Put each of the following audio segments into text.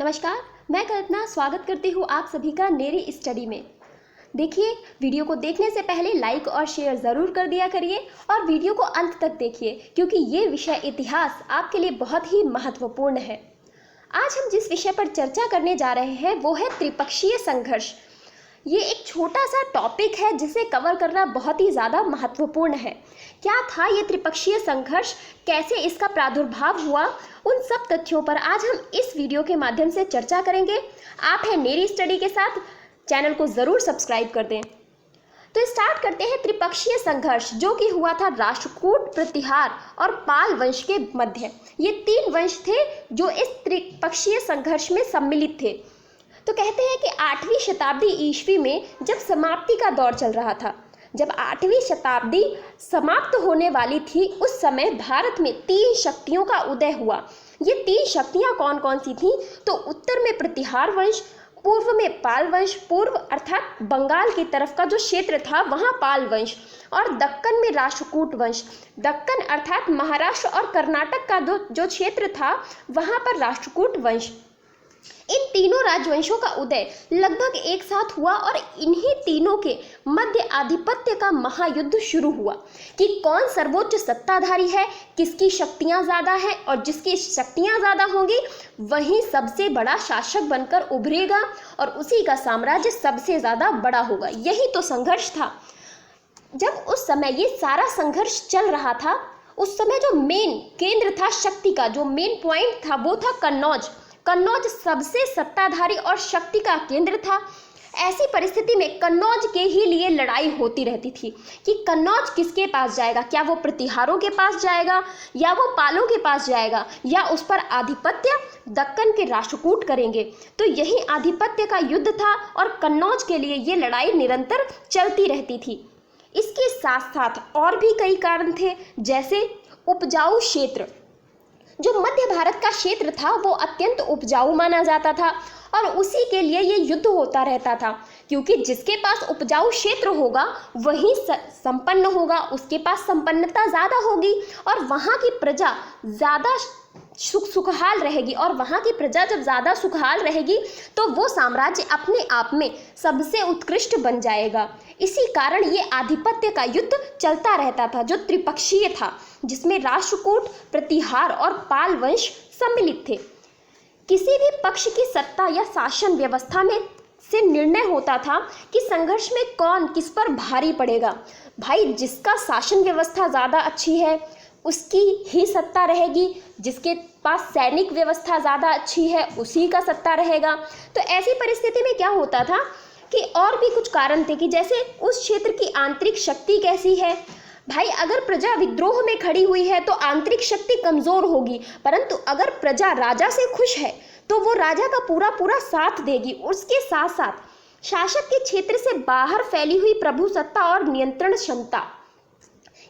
नमस्कार, मैं कल्पना स्वागत करती हूँ आप सभी का नेरी स्टडी में। देखिए, वीडियो को देखने से पहले लाइक और शेयर ज़रूर कर दिया करिए और वीडियो को अंत तक देखिए क्योंकि ये विषय इतिहास आपके लिए बहुत ही महत्वपूर्ण है। आज हम जिस विषय पर चर्चा करने जा रहे हैं वो है त्रिपक्षीय संघर्ष। ये एक छोटा सा टॉपिक है जिसे कवर करना बहुत ही ज़्यादा महत्वपूर्ण है। क्या था ये त्रिपक्षीय संघर्ष, कैसे इसका प्रादुर्भाव हुआ, उन सब तथ्यों पर आज हम इस वीडियो के माध्यम से चर्चा करेंगे। आप हैं नेरी स्टडी के साथ, चैनल को ज़रूर सब्सक्राइब कर दें। तो स्टार्ट करते हैं त्रिपक्षीय संघर्ष जो कि हुआ था राष्ट्रकूट, प्रतिहार और पाल वंश के मध्य। ये तीन वंश थे जो इस त्रिपक्षीय संघर्ष में सम्मिलित थे। तो कहते हैं कि 8वीं शताब्दी ईस्वी में जब समाप्ति का दौर चल रहा था, जब 8वीं शताब्दी समाप्त होने वाली थी, उस समय भारत में 3 शक्तियों का उदय हुआ। ये 3 शक्तियाँ कौन कौन सी थीं? तो उत्तर में प्रतिहार वंश, पूर्व में पाल वंश, पूर्व अर्थात बंगाल की तरफ का जो क्षेत्र था वहाँ पाल वंश, और दक्कन में राष्ट्रकूट वंश। दक्कन अर्थात महाराष्ट्र और कर्नाटक का जो क्षेत्र था वहाँ पर राष्ट्रकूट वंश। इन तीनों राजवंशों का उदय लगभग एक साथ हुआ और इन्हीं तीनों के मध्य आधिपत्य का महायुद्ध शुरू हुआ कि कौन सर्वोच्च सत्ताधारी है, किसकी शक्तियां ज़्यादा हैं, और जिसकी शक्तियां ज़्यादा होंगी वही सबसे बड़ा शासक बनकर उभरेगा और उसी का साम्राज्य सबसे ज़्यादा बड़ा होगा। यही तो संघर्ष था। जब उस समय ये सारा संघर्ष चल रहा था, उस समय जो मेन केंद्र था शक्ति का, जो मेन पॉइंट था वो था कन्नौज। कन्नौज सबसे सत्ताधारी और शक्ति का केंद्र था। ऐसी परिस्थिति में कन्नौज के ही लिए लड़ाई होती रहती थी कि कन्नौज किसके पास जाएगा, क्या वो प्रतिहारों के पास जाएगा या वो पालों के पास जाएगा, या उस पर आधिपत्य दक्कन के राष्ट्रकूट करेंगे। तो यही आधिपत्य का युद्ध था और कन्नौज के लिए ये लड़ाई निरंतर चलती रहती थी। इसके साथ साथ और भी कई कारण थे, जैसे उपजाऊ क्षेत्र। जो मध्य भारत का क्षेत्र था वो अत्यंत उपजाऊ माना जाता था और उसी के लिए ये युद्ध होता रहता था, क्योंकि जिसके पास उपजाऊ क्षेत्र होगा वही संपन्न होगा, उसके पास संपन्नता ज़्यादा होगी और वहाँ की प्रजा ज़्यादा सुखहाल रहेगी। और वहाँ की प्रजा जब ज़्यादा सुखहाल रहेगी तो वो साम्राज्य अपने आप में सबसे उत्कृष्ट बन जाएगा। इसी कारण ये आधिपत्य का युद्ध चलता रहता था जो त्रिपक्षीय था, जिसमें राष्ट्रकूट, प्रतिहार और पाल वंश सम्मिलित थे। किसी भी पक्ष की सत्ता या शासन व्यवस्था में से निर्णय होता था कि संघर्ष में कौन किस पर भारी पड़ेगा। भाई, जिसका शासन व्यवस्था ज़्यादा अच्छी है उसकी ही सत्ता रहेगी, जिसके पास सैनिक व्यवस्था ज़्यादा अच्छी है उसी का सत्ता रहेगा। तो ऐसी परिस्थिति में क्या होता था कि और भी कुछ कारण थे कि जैसे उस क्षेत्र की आंतरिक शक्ति कैसी है। भाई, अगर प्रजा विद्रोह में खड़ी हुई है तो आंतरिक शक्ति कमज़ोर होगी, परंतु अगर प्रजा राजा से खुश है तो वो राजा का पूरा साथ देगी। उसके साथ साथ शासक के क्षेत्र से बाहर फैली हुई प्रभुसत्ता और नियंत्रण क्षमता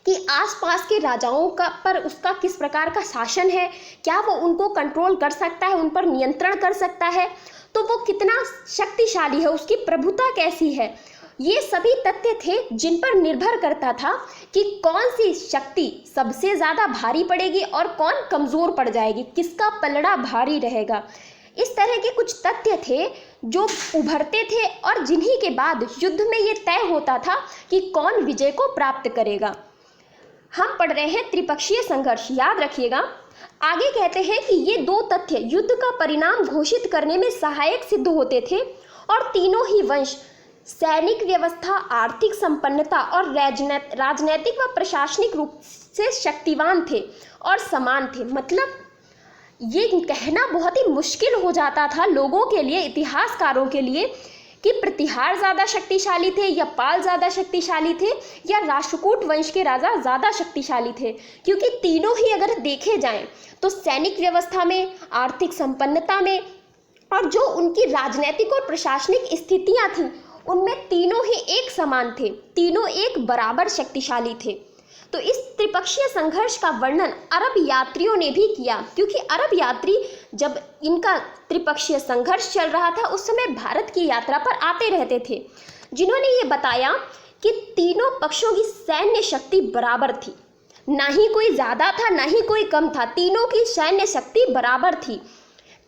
कि आसपास के राजाओं का पर उसका किस प्रकार का शासन है, क्या वो उनको कंट्रोल कर सकता है, उन पर नियंत्रण कर सकता है, तो वो कितना शक्तिशाली है, उसकी प्रभुता कैसी है। ये सभी तथ्य थे जिन पर निर्भर करता था कि कौन सी शक्ति सबसे ज़्यादा भारी पड़ेगी और कौन कमज़ोर पड़ जाएगी, किसका पलड़ा भारी रहेगा। इस तरह के कुछ तथ्य थे जो उभरते थे और जिन्हीं के बाद युद्ध में ये तय होता था कि कौन विजय को प्राप्त करेगा। हम पढ़ रहे हैं त्रिपक्षीय संघर्ष, याद रखिएगा। आगे कहते हैं कि ये 2 तथ्य युद्ध का परिणाम घोषित करने में सहायक सिद्ध होते थे और तीनों ही वंश सैनिक व्यवस्था, आर्थिक संपन्नता और राजनैतिक व प्रशासनिक रूप से शक्तिवान थे और समान थे। मतलब ये कहना बहुत ही मुश्किल हो जाता था लोगों के लिए, इतिहासकारों के लिए, कि प्रतिहार ज़्यादा शक्तिशाली थे या पाल ज़्यादा शक्तिशाली थे या राष्ट्रकूट वंश के राजा ज़्यादा शक्तिशाली थे, क्योंकि तीनों ही अगर देखे जाएं तो सैनिक व्यवस्था में, आर्थिक संपन्नता में और जो उनकी राजनीतिक और प्रशासनिक स्थितियां थीं उनमें तीनों ही एक समान थे, तीनों एक बराबर शक्तिशाली थे। तो इस त्रिपक्षीय संघर्ष का वर्णन अरब यात्रियों ने भी किया, क्योंकि अरब यात्री जब इनका त्रिपक्षीय संघर्ष चल रहा था उस समय भारत की यात्रा पर आते रहते थे, जिन्होंने ये बताया कि तीनों पक्षों की सैन्य शक्ति बराबर थी, ना ही कोई ज़्यादा था ना ही कोई कम था, तीनों की सैन्य शक्ति बराबर थी।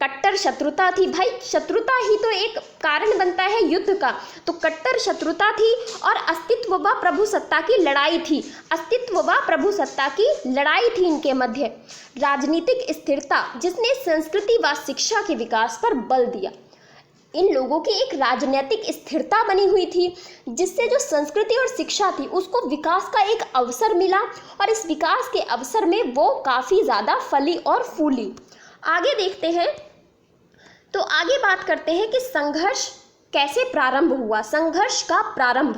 कट्टर शत्रुता थी। भाई शत्रुता ही तो एक कारण बनता है युद्ध का, तो कट्टर शत्रुता थी और अस्तित्व व प्रभुसत्ता की लड़ाई थी। अस्तित्व व प्रभुसत्ता की लड़ाई थी इनके मध्य। राजनीतिक स्थिरता जिसने संस्कृति व शिक्षा के विकास पर बल दिया। इन लोगों की एक राजनीतिक स्थिरता बनी हुई थी जिससे जो संस्कृति और शिक्षा थी उसको विकास का एक अवसर मिला और इस विकास के अवसर में वो काफ़ी ज़्यादा फली और फूली। आगे देखते हैं, तो आगे बात करते हैं कि संघर्ष कैसे प्रारंभ हुआ। संघर्ष का प्रारंभ,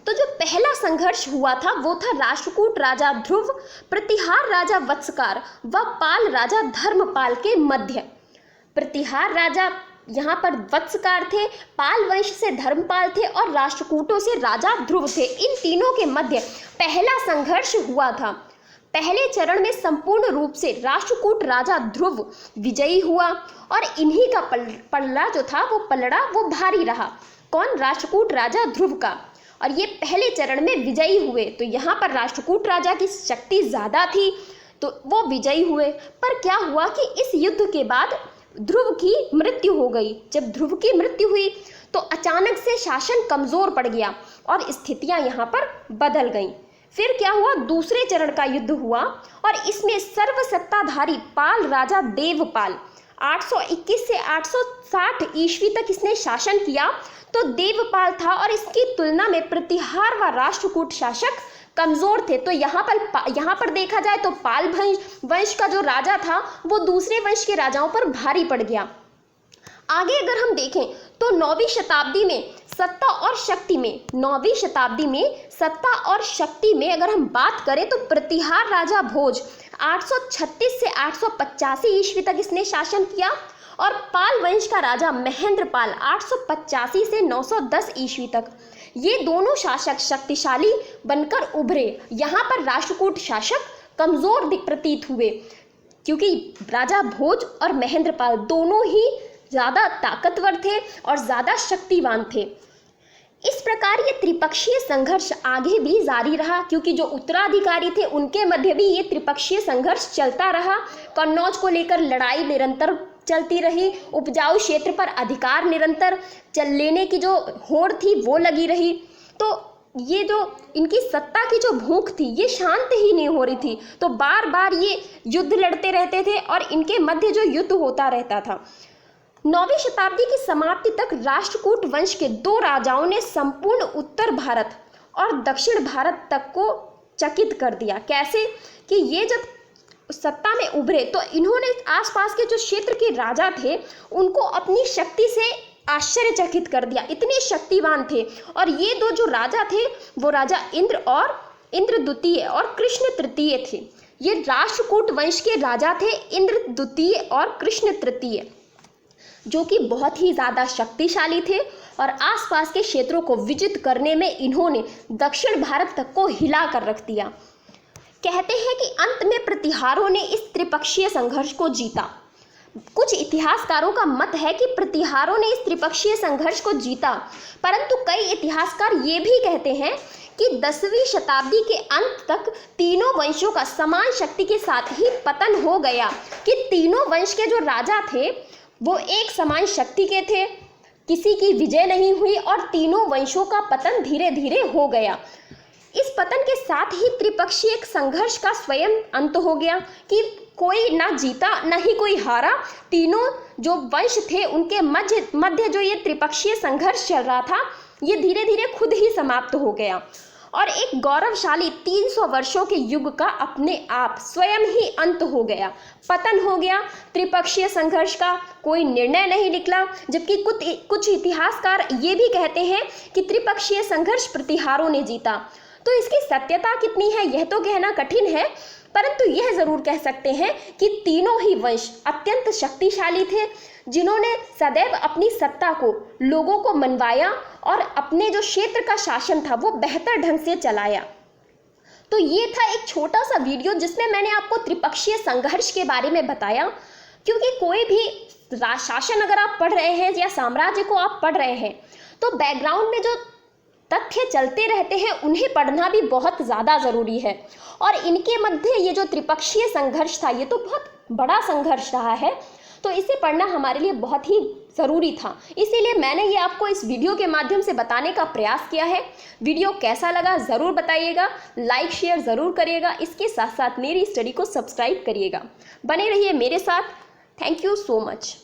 तो जो पहला संघर्ष हुआ था वो था राष्ट्रकूट राजा ध्रुव, प्रतिहार राजा वत्सकार व पाल राजा धर्मपाल के मध्य। प्रतिहार राजा यहाँ पर वत्सकार थे, पाल वंश से धर्मपाल थे और राष्ट्रकूटों से राजा ध्रुव थे। इन तीनों के मध्य पहला संघर्ष हुआ था। पहले चरण में संपूर्ण रूप से राष्ट्रकूट राजा ध्रुव विजयी हुआ और इन्हीं का पलड़ा जो था वो वो भारी रहा। कौन? राष्ट्रकूट राजा ध्रुव का। और ये पहले चरण में विजयी हुए, तो यहाँ पर राष्ट्रकूट राजा की शक्ति ज़्यादा थी तो वो विजयी हुए। पर क्या हुआ कि इस युद्ध के बाद ध्रुव की मृत्यु हो गई। जब ध्रुव की मृत्यु हुई तो अचानक से शासन कमज़ोर पड़ गया और स्थितियां यहाँ पर बदल गईं। फिर क्या हुआ? दूसरे चरण का युद्ध हुआ और इसमें सर्वसत्ताधारी पाल राजा देवपाल 821 से 860 ईस्वी तक इसने शासन किया, तो देवपाल था और इसकी तुलना में प्रतिहार व राष्ट्रकूट शासक कमज़ोर थे। तो यहाँ पर देखा जाए तो पाल वंश का जो राजा था वो दूसरे वंश के राजाओं पर भारी पड़ गया। आगे अगर हम देखें तो 9वीं शताब्दी में सत्ता और शक्ति में 9वीं शताब्दी में सत्ता और शक्ति में अगर हम बात करें तो प्रतिहार राजा भोज 836 से 885 ईस्वी तक इसने शासन किया और पाल वंश का राजा महेंद्रपाल 885 से 910 ईस्वी तक। ये दोनों शासक शक्तिशाली बनकर उभरे। यहाँ पर राष्ट्रकूट शासक कमज़ोर प्रतीत हुए क्योंकि राजा भोज और महेंद्रपाल दोनों ही ज़्यादा ताकतवर थे और ज़्यादा शक्तिवान थे। इस प्रकार ये त्रिपक्षीय संघर्ष आगे भी जारी रहा क्योंकि जो उत्तराधिकारी थे उनके मध्य भी ये त्रिपक्षीय संघर्ष चलता रहा। कन्नौज को लेकर लड़ाई निरंतर चलती रही, उपजाऊ क्षेत्र पर अधिकार निरंतर लेने की जो होड़ थी वो लगी रही। तो ये जो इनकी सत्ता की जो भूख थी ये शांत ही नहीं हो रही थी, तो बार बार ये युद्ध लड़ते रहते थे और इनके मध्य जो युद्ध होता रहता था। 9वीं शताब्दी की समाप्ति तक राष्ट्रकूट वंश के 2 राजाओं ने संपूर्ण उत्तर भारत और दक्षिण भारत तक को चकित कर दिया। कैसे कि ये जब सत्ता में उभरे तो इन्होंने आसपास के जो क्षेत्र के राजा थे उनको अपनी शक्ति से आश्चर्यचकित कर दिया, इतने शक्तिवान थे। और ये 2 जो राजा थे वो राजा इंद्र द्वितीय और कृष्ण तृतीय थे। ये राष्ट्रकूट वंश के राजा थे, इंद्र द्वितीय और कृष्ण तृतीय, जो कि बहुत ही ज़्यादा शक्तिशाली थे और आसपास के क्षेत्रों को विजित करने में इन्होंने दक्षिण भारत तक को हिला कर रख दिया। कहते हैं कि अंत में प्रतिहारों ने इस त्रिपक्षीय संघर्ष को जीता। कुछ इतिहासकारों का मत है कि प्रतिहारों ने इस त्रिपक्षीय संघर्ष को जीता, परंतु कई इतिहासकार ये भी कहते हैं कि 10वीं शताब्दी के अंत तक तीनों वंशों का समान शक्ति के साथ ही पतन हो गया, कि तीनों वंश के जो राजा थे वो एक समान शक्ति के थे, किसी की विजय नहीं हुई और तीनों वंशों का पतन धीरे धीरे हो गया। इस पतन के साथ ही त्रिपक्षीय संघर्ष का स्वयं अंत हो गया कि कोई ना जीता ना ही कोई हारा। तीनों जो वंश थे उनके मध्य जो ये त्रिपक्षीय संघर्ष चल रहा था ये धीरे धीरे खुद ही समाप्त हो गया और एक गौरवशाली 300 वर्षों के युग का अपने आप स्वयं ही अंत हो गया, पतन हो गया। त्रिपक्षीय संघर्ष का कोई निर्णय नहीं निकला, जबकि कुछ इतिहासकार ये भी कहते हैं कि त्रिपक्षीय संघर्ष प्रतिहारों ने जीता। तो इसकी सत्यता कितनी है यह तो कहना कठिन है, परंतु यह जरूर कह सकते हैं कि तीनों ही वंश अत्यंत शक्तिशाली थे जिन्होंने सदैव अपनी सत्ता को लोगों को मनवाया और अपने जो क्षेत्र का शासन था वो बेहतर ढंग से चलाया। तो ये था एक छोटा सा वीडियो जिसमें मैंने आपको त्रिपक्षीय संघर्ष के बारे में बताया, क्योंकि कोई भी शासन अगर आप पढ़ रहे हैं या साम्राज्य को आप पढ़ रहे हैं तो बैकग्राउंड में जो तथ्य चलते रहते हैं उन्हें पढ़ना भी बहुत ज़्यादा ज़रूरी है। और इनके मध्य ये जो त्रिपक्षीय संघर्ष था ये तो बहुत बड़ा संघर्ष रहा है। तो इसे पढ़ना हमारे लिए बहुत ही ज़रूरी था। इसीलिए मैंने ये आपको इस वीडियो के माध्यम से बताने का प्रयास किया है। वीडियो कैसा लगा ज़रूर बताइएगा, लाइक शेयर ज़रूर करिएगा, इसके साथ साथ मेरी स्टडी को सब्सक्राइब करिएगा। बने रहिए मेरे साथ। Thank you so much.